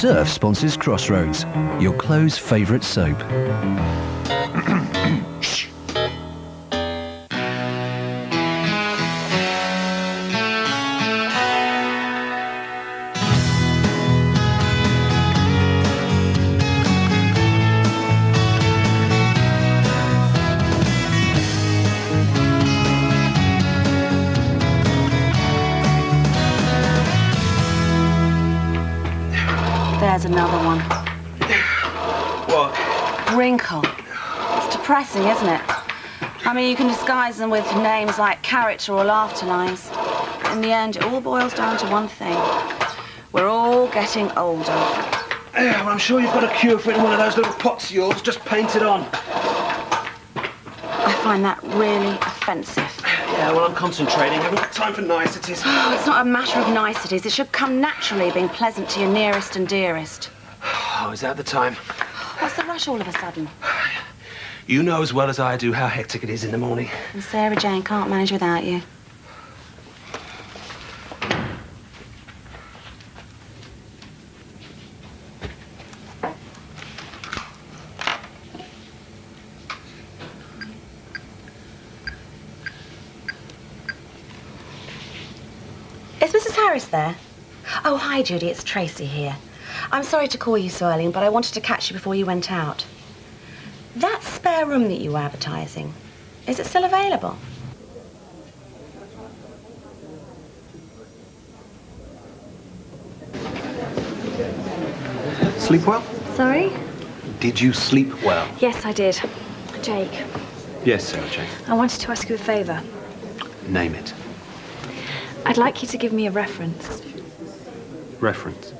Surf sponsors Crossroads, your clothes' favourite soap. There's another one. What? Wrinkle. It's depressing, isn't it? I mean, you can disguise them with names like character or laughter lines. In the end, it all boils down to one thing. We're all getting older. Yeah, well, I'm sure you've got a cure for it in one of those little pots of yours, just painted on. I find that really offensive. Yeah, well, I'm concentrating. I haven't got time for niceties. Oh, it's not a matter of niceties. It should come naturally, being pleasant to your nearest and dearest. Oh, is that the time? What's the rush all of a sudden? You know as well as I do how hectic it is in the morning. And Sarah Jane can't manage without you. Is Mrs. Harris there? Oh, hi, Judy. It's Tracey here. I'm sorry to call you so early, but I wanted to catch you before you went out. That spare room that you were advertising, is it still available? Sleep well? Sorry? Did you sleep well? Yes, I did. Jake, Yes, Sarah Jane. I wanted to ask you a favour. Name it. I'd like you to give me a reference. Reference.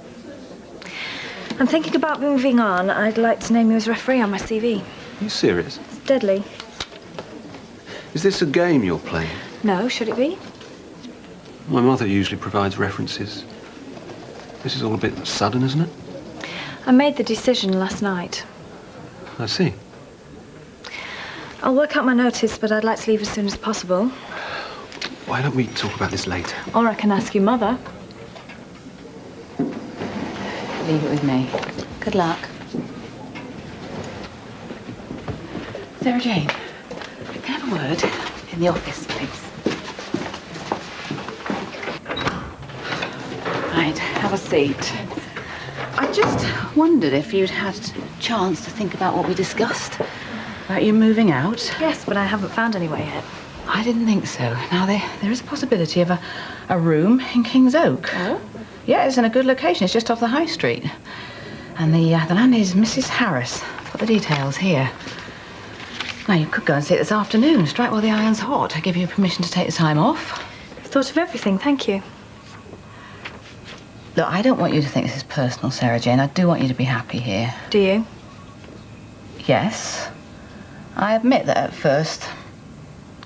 I'm thinking about moving on. I'd like to name you as referee on my CV. Are you serious? It's deadly. Is this a game you're playing? No, should it be? My mother usually provides references. This is all a bit sudden, isn't it? I made the decision last night. I see. I'll work out my notice, but I'd like to leave as soon as possible. Why don't we talk about this later? Or I can ask your mother. Leave it with me. Good luck. Sarah Jane, can I have a word in the office, please? Right, have a seat. I just wondered if you'd had a chance to think about what we discussed. About you moving out. Yes, but I haven't found anywhere yet. I didn't think so. Now, there is a possibility of a room in King's Oak. Oh? Yeah, it's in a good location. It's just off the high street. And the land is Mrs. Harris. I've got the details here. Now, you could go and see it this afternoon, straight while the iron's hot. I give you permission to take the time off. I've thought of everything, thank you. Look, I don't want you to think this is personal, Sarah Jane. I do want you to be happy here. Do you? Yes. I admit that at first...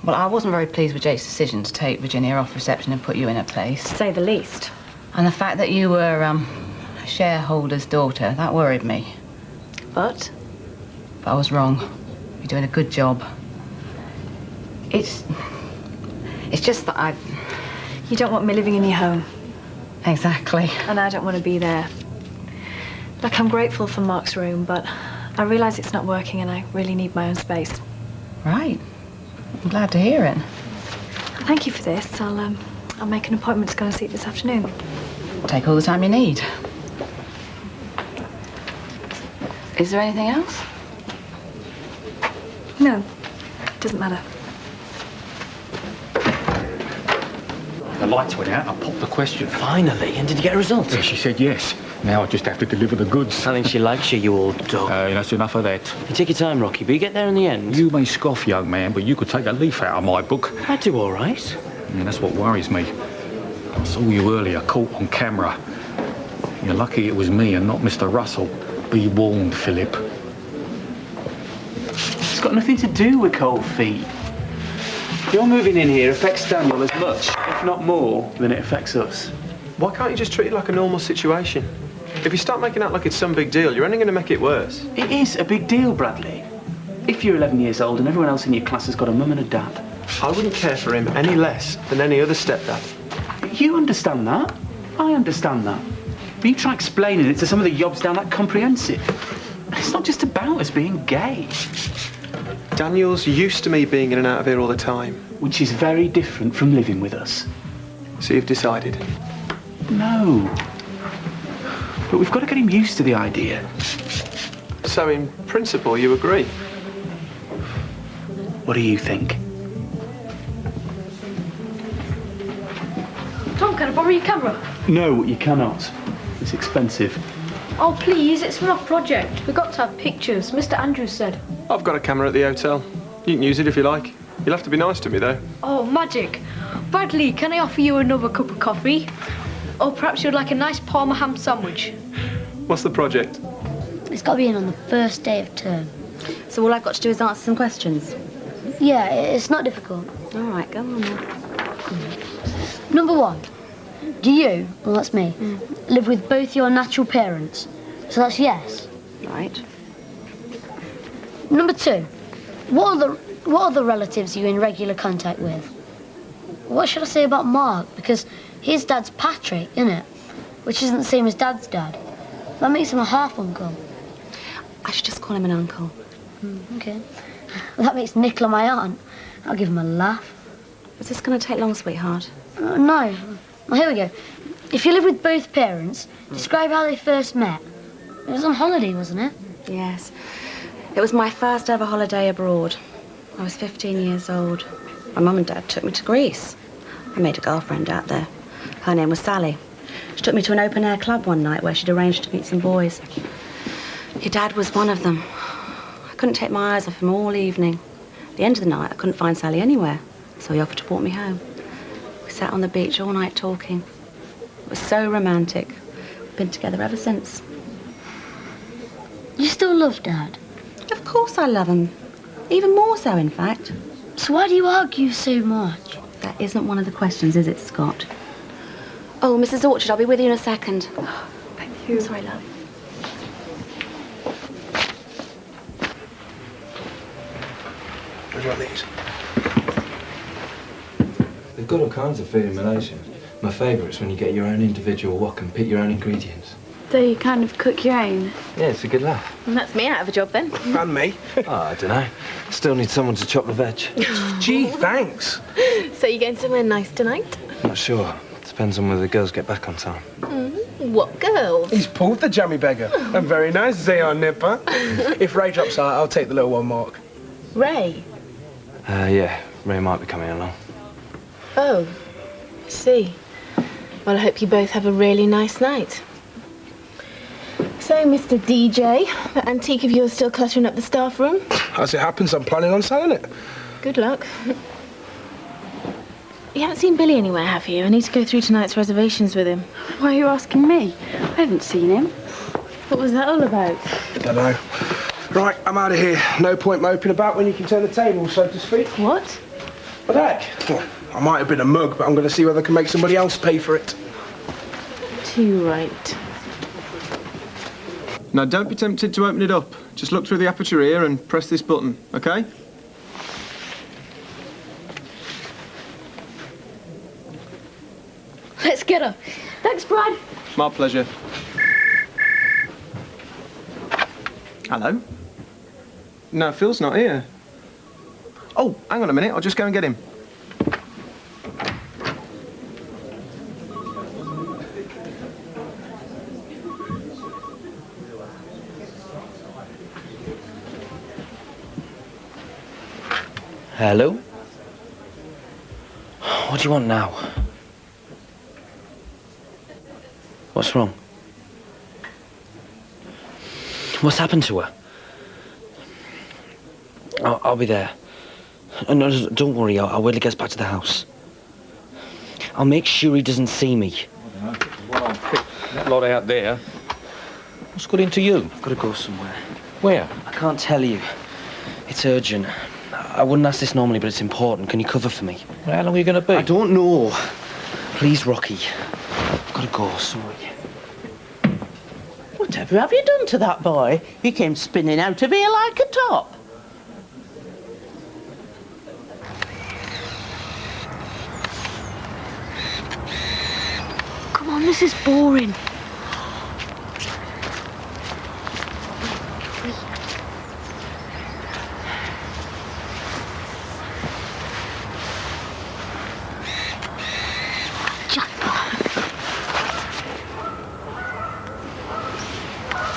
Well, I wasn't very pleased with Jake's decision to take Virginia off reception and put you in her place. To say the least. And the fact that you were a shareholder's daughter, that worried me. But? But I was wrong. You're doing a good job. It's just that You don't want me living in your home. Exactly. And I don't want to be there. Look, I'm grateful for Mark's room, but I realise it's not working and I really need my own space. Right. I'm glad to hear it. Thank you for this. I'll make an appointment to go and see it this afternoon. Take all the time you need. Is there anything else? No, it doesn't matter. The lights went out. I popped the question. Finally, and did you get a result? Yeah, she said yes. Now I just have to deliver the goods. I think she likes you, you old dog. That's enough of that. You take your time, Rocky, but you get there in the end. You may scoff, young man, but you could take a leaf out of my book. I do all right. And that's what worries me. I saw you earlier, caught on camera. You're lucky it was me and not Mr. Russell. Be warned, Philip. It's got nothing to do with cold feet. Your moving in here affects Daniel as much, if not more, than it affects us. Why can't you just treat it like a normal situation? If you start making out like it's some big deal, you're only going to make it worse. It is a big deal, Bradley. If you're 11 years old and everyone else in your class has got a mum and a dad. I wouldn't care for him any less than any other stepdad. You understand that. I understand that. Will you try explaining it to some of the yobs down that comprehensive? It's not just about us being gay. Daniel's used to me being in and out of here all the time. Which is very different from living with us. So you've decided? No. But we've got to get him used to the idea. So in principle, you agree? What do you think? Tom, can I borrow your camera? No, you cannot. It's expensive. Oh, please, it's for our project. We've got to have pictures, Mr. Andrews said. I've got a camera at the hotel. You can use it if you like. You'll have to be nice to me, though. Oh, magic. Bradley, can I offer you another cup of coffee? Or perhaps you'd like a nice Parma ham sandwich. What's the project? It's got to be in on the first day of term. So all I've got to do is answer some questions. Yeah, it's not difficult. All right, go on then. Number 1. Do you, well that's me, live with both your natural parents? So that's yes. Right. Number 2. What other relatives are you in regular contact with? What should I say about Mark? Because his dad's Patrick, isn't it? Which isn't the same as Dad's dad. That makes him a half-uncle. I should just call him an uncle. Okay. Well, that makes Nicola my aunt. I'll give him a laugh. Is this going to take long, sweetheart? No. Well, here we go. If you live with both parents, describe how they first met. It was on holiday, wasn't it? Yes. It was my first ever holiday abroad. I was 15 years old. My mum and dad took me to Greece. I made a girlfriend out there. Her name was Sally. She took me to an open-air club one night where she'd arranged to meet some boys. Your dad was one of them. I couldn't take my eyes off him all evening. At the end of the night, I couldn't find Sally anywhere, so he offered to walk me home. We sat on the beach all night talking. It was so romantic. We've been together ever since. You still love Dad? Of course I love him. Even more so, in fact. So why do you argue so much? That isn't one of the questions, is it, Scott? Oh, Mrs. Orchard, I'll be with you in a second. Thank you. Sorry, love. What do you want these? They've got all kinds of food in Malaysia. My favourite's when you get your own individual wok and pick your own ingredients. So you kind of cook your own? Yeah, it's a good laugh. And that's me out of a job then. And me. Oh, I don't know. Still need someone to chop the veg. Gee, thanks. So you going somewhere nice tonight? Not sure. Depends on whether the girls get back on time. What girls? He's pulled the jammy beggar. And very nice, they are, Nipper. If Ray drops out, I'll take the little one, Mark. Ray? Yeah, Ray might be coming along. Oh, I see. Well, I hope you both have a really nice night. So, Mr. DJ, that antique of yours still cluttering up the staff room? As it happens, I'm planning on selling it. Good luck. You haven't seen Billy anywhere, have you? I need to go through tonight's reservations with him. Why are you asking me? I haven't seen him. What was that all about? Don't know. Right, I'm out of here. No point moping about when you can turn the table, so to speak. What? What the heck? Well, I might have been a mug, but I'm going to see whether I can make somebody else pay for it. Too right. Now, don't be tempted to open it up. Just look through the aperture here and press this button, OK? Let's get her. Thanks, Brad. My pleasure. Hello? No, Phil's not here. Oh, hang on a minute. I'll just go and get him. Hello? What do you want now? What's wrong? What's happened to her? I'll be there. No, don't worry, I'll wait till he gets back to the house. I'll make sure he doesn't see me. I don't know. What I'll pick that lot out there. What's got into you? I've got to go somewhere. Where? I can't tell you. It's urgent. I wouldn't ask this normally, but it's important. Can you cover for me? Well, how long are you going to be? I don't know. Please, Rocky. I've got to go, sorry. Whatever have you done to that boy? He came spinning out of here like a top. Come on, this is boring.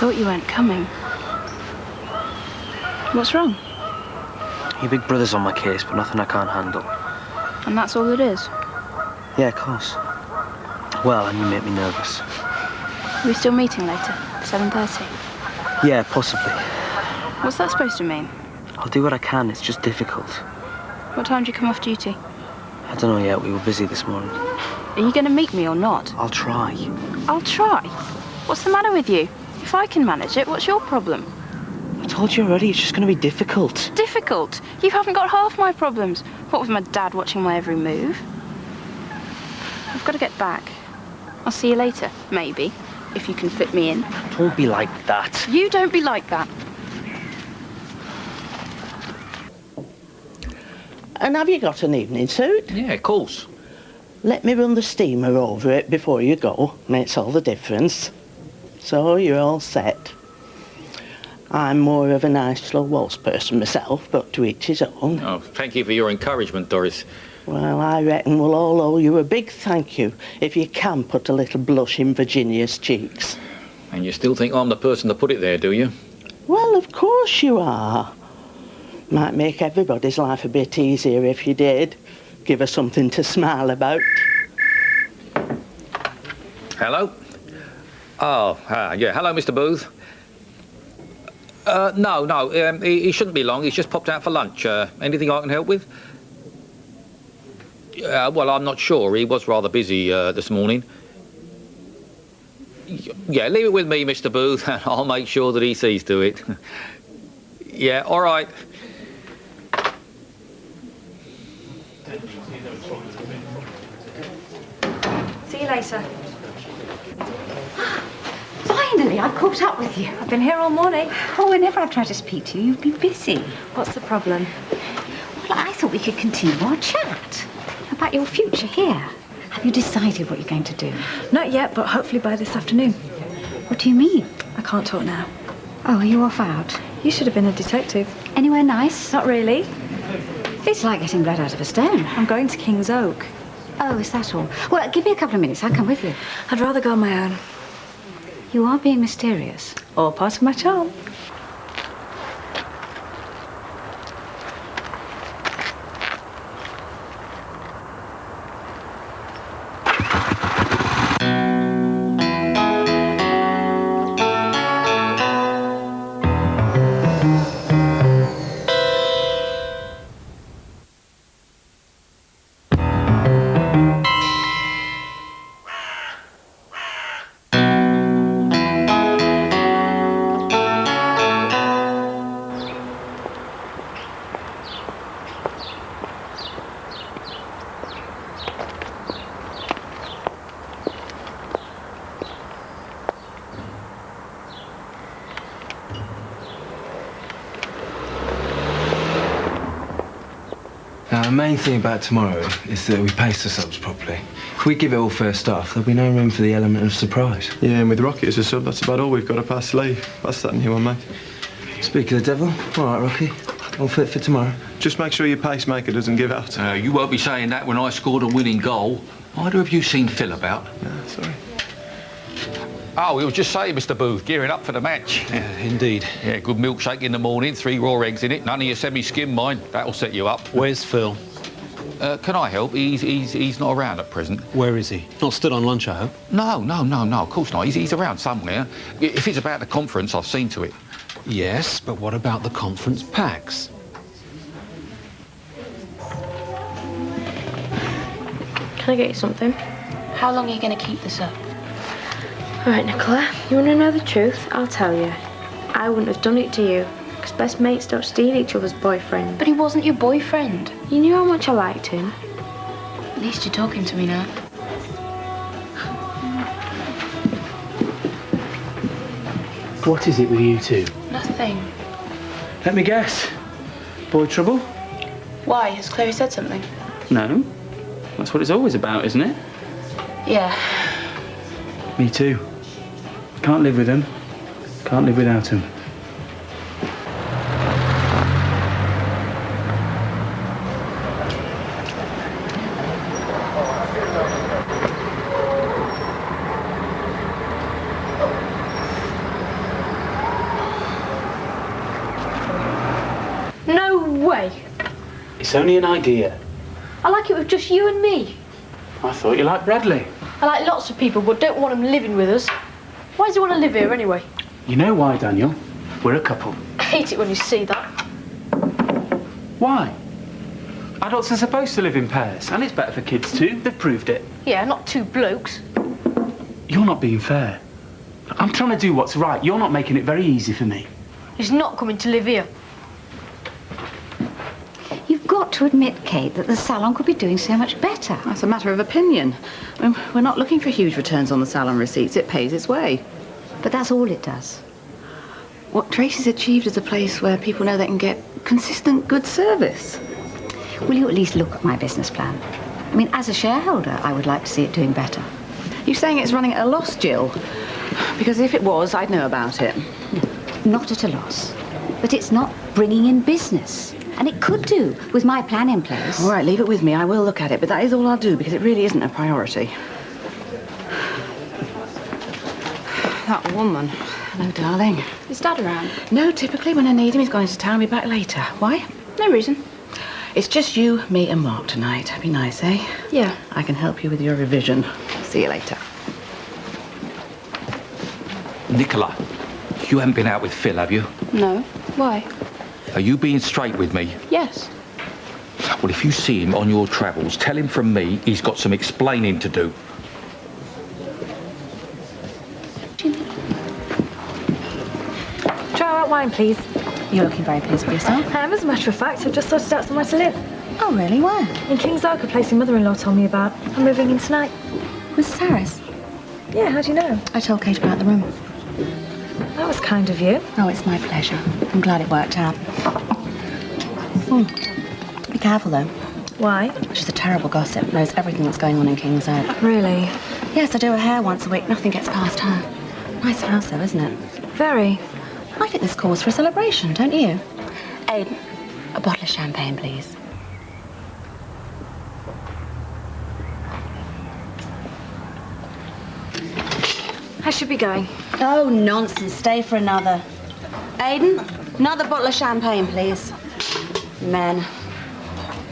thought you weren't coming. What's wrong? Your big brother's on my case, but nothing I can't handle. And that's all it is? Yeah, of course. Well, and you make me nervous. Are we still meeting later? 7:30? Yeah, possibly. What's that supposed to mean? I'll do what I can, it's just difficult. What time do you come off duty? I don't know yet, we were busy this morning. Are you going to meet me or not? I'll try. I'll try? What's the matter with you? If I can manage it, what's your problem? I told you already, it's just going to be difficult. Difficult? You haven't got half my problems. What with my dad watching my every move? I've got to get back. I'll see you later, maybe, if you can fit me in. Don't be like that. You don't be like that. And have you got an evening suit? Yeah, of course. Let me run the steamer over it before you go. Makes all the difference. So you're all set. I'm more of a nice slow waltz person myself, but to each his own. Oh, thank you for your encouragement, Doris. Well, I reckon we'll all owe you a big thank you if you can put a little blush in Virginia's cheeks. And you still think I'm the person to put it there, do you? Well, of course you are. Might make everybody's life a bit easier if you did. Give her something to smile about. Hello? Oh, yeah. Hello, Mr. Booth. No. He shouldn't be long. He's just popped out for lunch. Anything I can help with? Well, I'm not sure. He was rather busy this morning. Yeah, leave it with me, Mr. Booth, and I'll make sure that he sees to it. Yeah, all right. See you later. Finally, I've caught up with you. I've been here all morning. Oh, whenever I've tried to speak to you, you've been busy. What's the problem? Well, I thought we could continue our chat about your future here. Have you decided what you're going to do? Not yet, but hopefully by this afternoon. What do you mean? I can't talk now. Oh, are you off out? You should have been a detective. Anywhere nice? Not really. It's like getting blood out of a stone. I'm going to King's Oak. Oh, is that all? Well, give me a couple of minutes. I'll come with you. I'd rather go on my own. You are being mysterious. All part of my charm. Now, the main thing about tomorrow is that we pace ourselves properly. If we give it all first off, there'll be no room for the element of surprise. Yeah, and with Rocky as a sub, that's about all we've got up our sleeve. That's that new one, mate. Speak of the devil. All right, Rocky. All fit for tomorrow. Just make sure your pacemaker doesn't give out. You won't be saying that when I scored a winning goal. Either of you seen Phil about? No, sorry. Oh, we were just saying, Mr. Booth, gearing up for the match. Yeah, indeed. Yeah, good milkshake in the morning, 3 raw eggs in it, none of your semi-skim, mind. That'll set you up. Where's Phil? Can I help? He's not around at present. Where is he? Not stood on lunch, I hope? No, of course not. He's around somewhere. If it's about the conference, I've seen to it. Yes, but what about the conference packs? Can I get you something? How long are you going to keep this up? All right, Nicola, you want to know the truth? I'll tell you. I wouldn't have done it to you, because best mates don't steal each other's boyfriend. But he wasn't your boyfriend. You knew how much I liked him. At least you're talking to me now. What is it with you two? Nothing. Let me guess. Boy trouble? Why? Has Chloe said something? No. That's what it's always about, isn't it? Yeah. Me too. Can't live with him. Can't live without him. It's only an idea. I like it with just you and me. I thought you liked Bradley. I like lots of people, but don't want them living with us. Why does he want to live here anyway? You know why, Daniel? We're a couple. I hate it when you see that. Why? Adults are supposed to live in pairs, and it's better for kids too. They've proved it. Yeah, not two blokes. You're not being fair. I'm trying to do what's right. You're not making it very easy for me. He's not coming to live here. You've got to admit, Kate, that the salon could be doing so much better. That's a matter of opinion. I mean, we're not looking for huge returns on the salon receipts. It pays its way. But that's all it does. What Tracey's achieved is a place where people know they can get consistent, good service. Will you at least look at my business plan? I mean, as a shareholder, I would like to see it doing better. You're saying it's running at a loss, Jill? Because if it was, I'd know about it. No, not at a loss. But it's not bringing in business. And it could do, with my plan in place. All right, leave it with me. I will look at it, but that is all I'll do, because it really isn't a priority. That woman. Hello, darling. Is Dad around? No, typically when I need him, he's going to town. I'll be back later. Why? No reason. It's just you, me and Mark tonight. Be nice, eh? Yeah. I can help you with your revision. See you later. Nicola, you haven't been out with Phil, have you? No. Why? Are you being straight with me? Yes. Well, if you see him on your travels, tell him from me he's got some explaining to do. Try out wine, please. You're looking very pleased with yourself. As a matter of fact, I've just sorted out somewhere to live. Oh, really? Where? In King's Oak, a place your mother-in-law told me about. I'm moving in tonight. Mrs. Harris? Yeah, how do you know? I told Kate about the room. That was kind of you. Oh, it's my pleasure. I'm glad it worked out. Be careful, though. Why? She's a terrible gossip. Knows everything that's going on in King's Oak. Really? Yes, I do her hair once a week. Nothing gets past her. Nice house, though, isn't it? Very. I think this calls for a celebration, don't you? Aiden, a bottle of champagne, please. I should be going. Oh, nonsense. Stay for another. Aiden, another bottle of champagne, please. Men.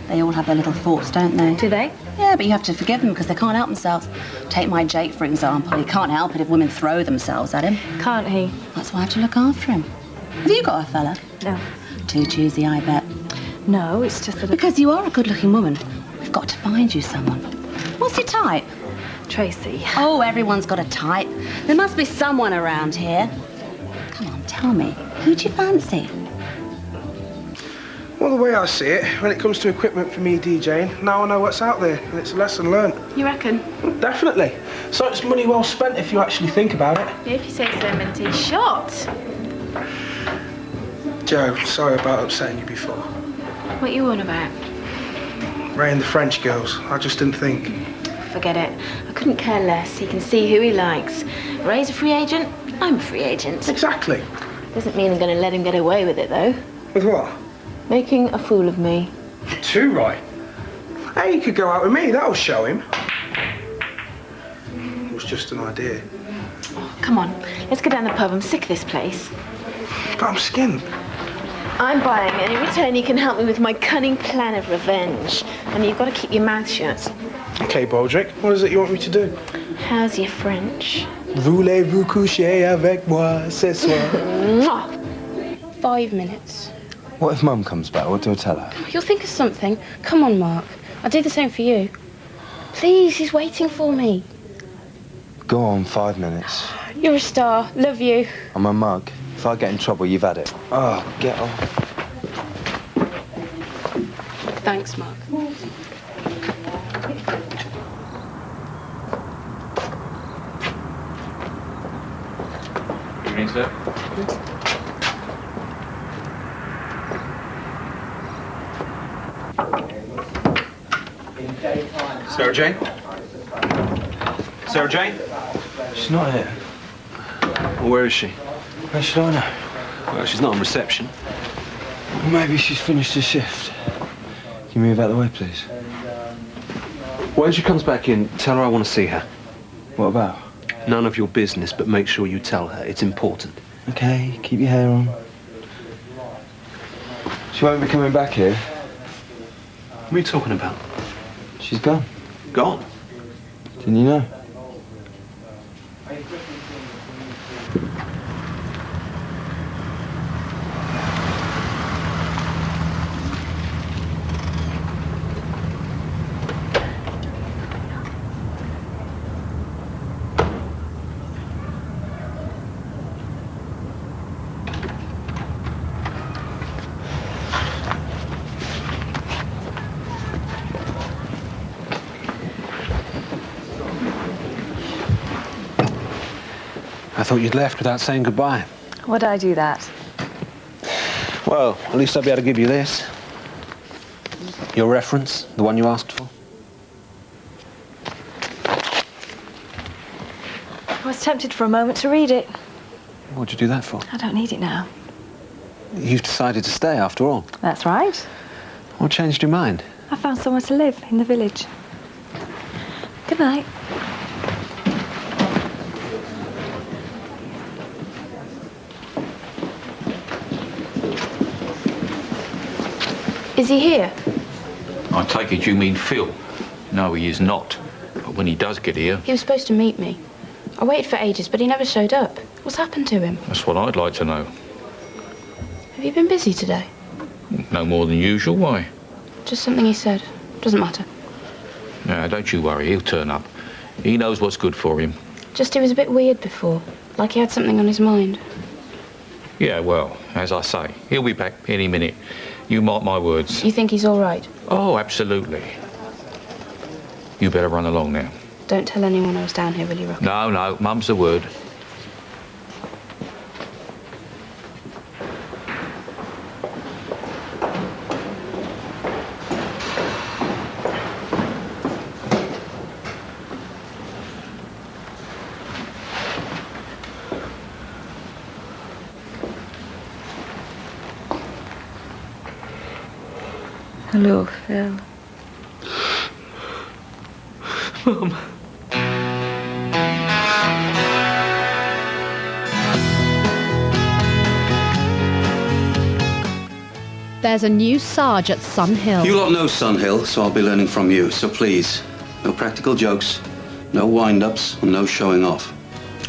They all have their little thoughts, don't they? Do they? Yeah, but you have to forgive them because they can't help themselves. Take my Jake, for example. He can't help it if women throw themselves at him. Can't he? That's why I have to look after him. Have you got a fella? No. Too choosy, I bet. No, it's just that... Because you are a good-looking woman. We've got to find you someone. What's your type? Tracey. Oh, everyone's got a type. There must be someone around here. Come on, tell me. Who do you fancy? Well, the way I see it, when it comes to equipment for me DJing, now I know what's out there, and it's a lesson learned. You reckon? Definitely. So it's money well spent if you actually think about it. Yeah, if you say so, Minty. Shot! Joe, sorry about upsetting you before. What you on about? Ray and the French girls, I just didn't think. Forget it. I couldn't care less. He can see who he likes. Ray's a free agent. I'm a free agent. Exactly. Doesn't mean I'm going to let him get away with it, though. With what? Making a fool of me. Too right. Hey, you could go out with me. That'll show him. It was just an idea. Oh, come on. Let's go down the pub. I'm sick of this place. But I'm skinned. I'm buying, and in return you can help me with my cunning plan of revenge. And you've got to keep your mouth shut. Okay, Baldrick, what is it you want me to do? How's your French? Voulez-vous coucher avec moi ce soir? 5 minutes. What if Mum comes back? What do I tell her? You'll think of something. Come on, Mark. I'll do the same for you. Please, he's waiting for me. Go on, 5 minutes. You're a star. Love you. I'm a mug. If I get in trouble, you've had it. Oh, get off. Thanks, Mark. Evening, sir. Sarah Jane? Sarah Jane? She's not here. Well, where is she? How should I know? Well, she's not on reception. Well, maybe she's finished her shift. Can you move out of the way, please? When she comes back in, tell her I want to see her. What about? None of your business, but make sure you tell her. It's important. Okay, keep your hair on. She won't be coming back here. What are you talking about? She's gone. Gone? Didn't you know? I thought you'd left without saying goodbye. Would I do that? Well, at least I'll be able to give you this. Your reference, the one you asked for. I was tempted for a moment to read it. What'd you do that for? I don't need it now. You've decided to stay after all. That's right. What changed your mind? I found somewhere to live in the village. Good night. Is he here? I take it you mean Phil. No, he is not. But when he does get here... He was supposed to meet me. I waited for ages, but he never showed up. What's happened to him? That's what I'd like to know. Have you been busy today? No more than usual, why? Just something he said. Doesn't matter. No, don't you worry, he'll turn up. He knows what's good for him. Just he was a bit weird before. Like he had something on his mind. Yeah, well, as I say, he'll be back any minute. You mark my words. You think he's all right? Oh, absolutely. You better run along now. Don't tell anyone I was down here, will you, Rocky? No, no, Mum's the word. Hello, Phil. Mum. There's a new Sarge at Sun Hill. You lot know Sun Hill, so I'll be learning from you. So please, no practical jokes, no wind-ups, and no showing off.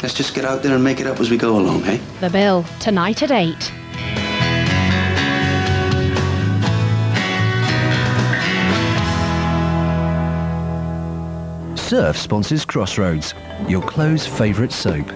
Let's just get out there and make it up as we go along, eh? The Bill, tonight at 8. Surf sponsors Crossroads, your clothes' favourite soap.